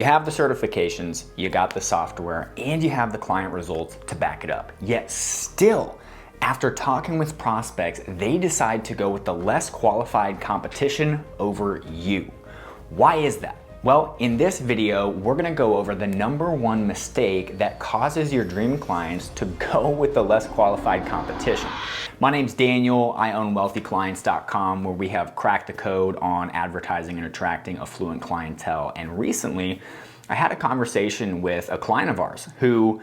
You have the certifications, you got the software, and you have the client results to back it up. Yet still, after talking with prospects, they decide to go with the less qualified competition over you. Why is that? Well, in this video, we're gonna go over the #1 mistake that causes your dream clients to go with the less qualified competition. My name's Daniel. I own wealthyclients.com, where we have cracked the code on advertising and attracting affluent clientele. And recently, I had a conversation with a client of ours who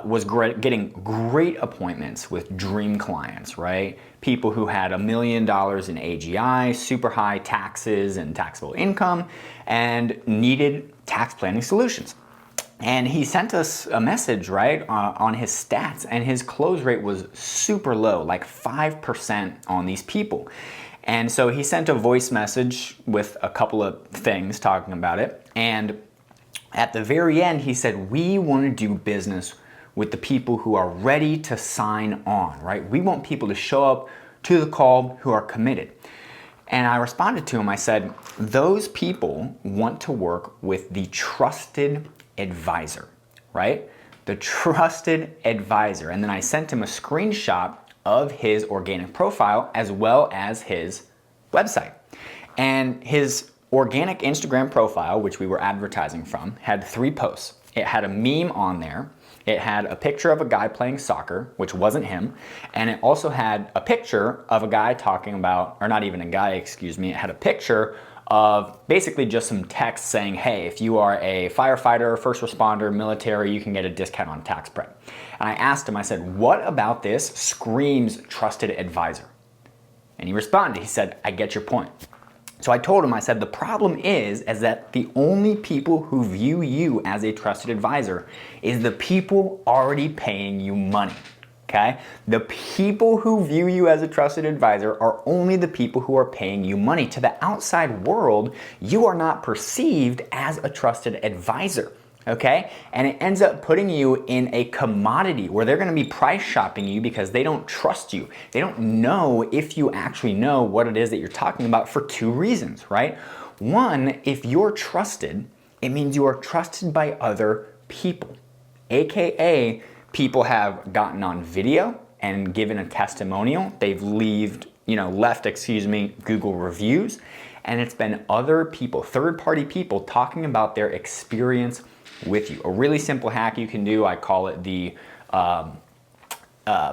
was getting great appointments with dream clients, right? People who had $1 million in AGI, super high taxes and taxable income, and needed tax planning solutions. And he sent us a message, right, on his stats, and his close rate was super low, like 5% on these people. And so he sent a voice message with a couple of things talking about it. And at the very end, he said, we want to do business with the people who are ready to sign on, right? We want people to show up to the call who are committed. And I responded to him, I said, those people want to work with the trusted advisor, right? The trusted advisor. And then I sent him a screenshot of his organic profile as well as his website. And his organic Instagram profile, which we were advertising from, had 3 posts. It had a meme on there. It had a picture of a guy playing soccer, which wasn't him. And it also had a picture of a guy talking about, or not even a guy, excuse me, it had a picture of basically just some text saying, hey, if you are a firefighter, first responder, military, you can get a discount on tax prep. And I asked him, I said, what about this screams trusted advisor? And he responded, he said, I get your point. So I told him, I said, the problem is that the only people who view you as a trusted advisor is the people already paying you money, okay? The people who view you as a trusted advisor are only the people who are paying you money. To the outside world, you are not perceived as a trusted advisor. Okay? And it ends up putting you in a commodity where they're gonna be price shopping you because they don't trust you. They don't know if you actually know what it is that you're talking about for 2 reasons, right? One, if you're trusted, it means you are trusted by other people. AKA, people have gotten on video and given a testimonial. They've left Google reviews, and it's been other people, third-party people, talking about their experience with you. A really simple hack you can do, I call it the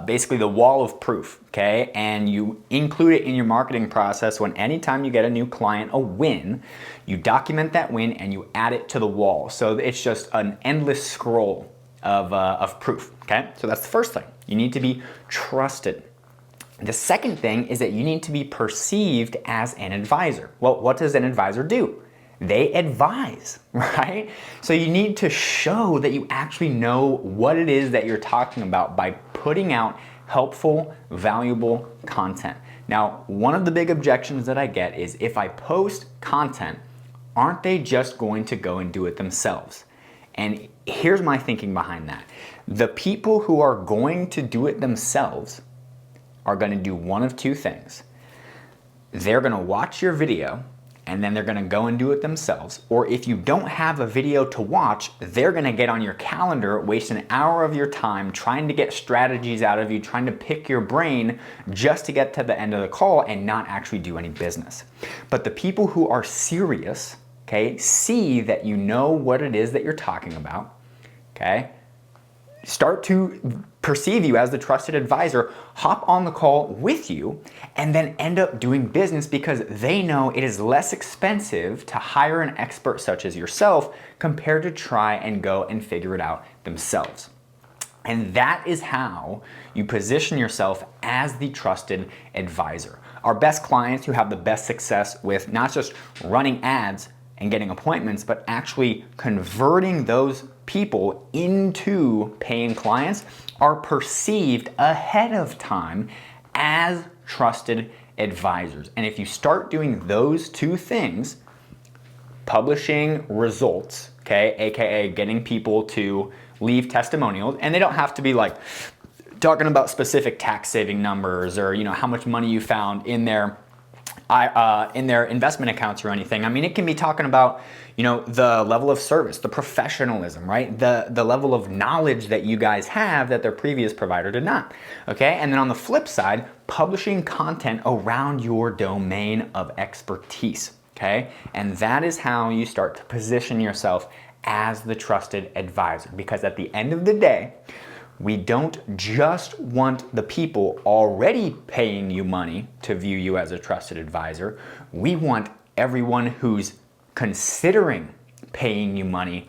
basically the wall of proof, okay? And you include it in your marketing process when anytime you get a new client, a win, you document that win and you add it to the wall. So it's just an endless scroll of proof, okay? So that's the first thing. You need to be trusted. The second thing is that you need to be perceived as an advisor. Well, what does an advisor do? They advise, right? So you need to show that you actually know what it is that you're talking about by putting out helpful, valuable content. Now, one of the big objections that I get is if I post content, aren't they just going to go and do it themselves? And here's my thinking behind that. The people who are going to do it themselves are going to do one of 2 things. They're going to watch your video and then they're gonna go and do it themselves. Or if you don't have a video to watch, they're gonna get on your calendar, waste an hour of your time trying to get strategies out of you, trying to pick your brain just to get to the end of the call and not actually do any business. But the people who are serious, okay, see that you know what it is that you're talking about, okay, start to perceive you as the trusted advisor, hop on the call with you, and then end up doing business because they know it is less expensive to hire an expert such as yourself compared to try and go and figure it out themselves. And that is how you position yourself as the trusted advisor. Our best clients who have the best success with not just running ads and getting appointments, but actually converting those people into paying clients are perceived ahead of time as trusted advisors. And if you start doing those 2 things, publishing results, okay, AKA getting people to leave testimonials, and they don't have to be like talking about specific tax saving numbers or how much money you found in their in their investment accounts or anything. I mean, it can be talking about, you know, the level of service, the professionalism, right? The level of knowledge that you guys have that their previous provider did not, okay? And then on the flip side, publishing content around your domain of expertise, okay? And that is how you start to position yourself as the trusted advisor, because at the end of the day, we don't just want the people already paying you money to view you as a trusted advisor. We want everyone who's considering paying you money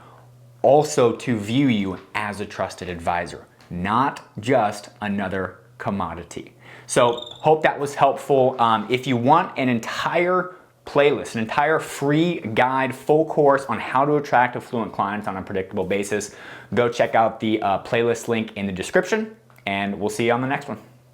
also to view you as a trusted advisor, not just another commodity. So hope that was helpful. If you want an entire playlist, an entire free guide, full course on how to attract affluent clients on a predictable basis, go check out the playlist link in the description, and we'll see you on the next one.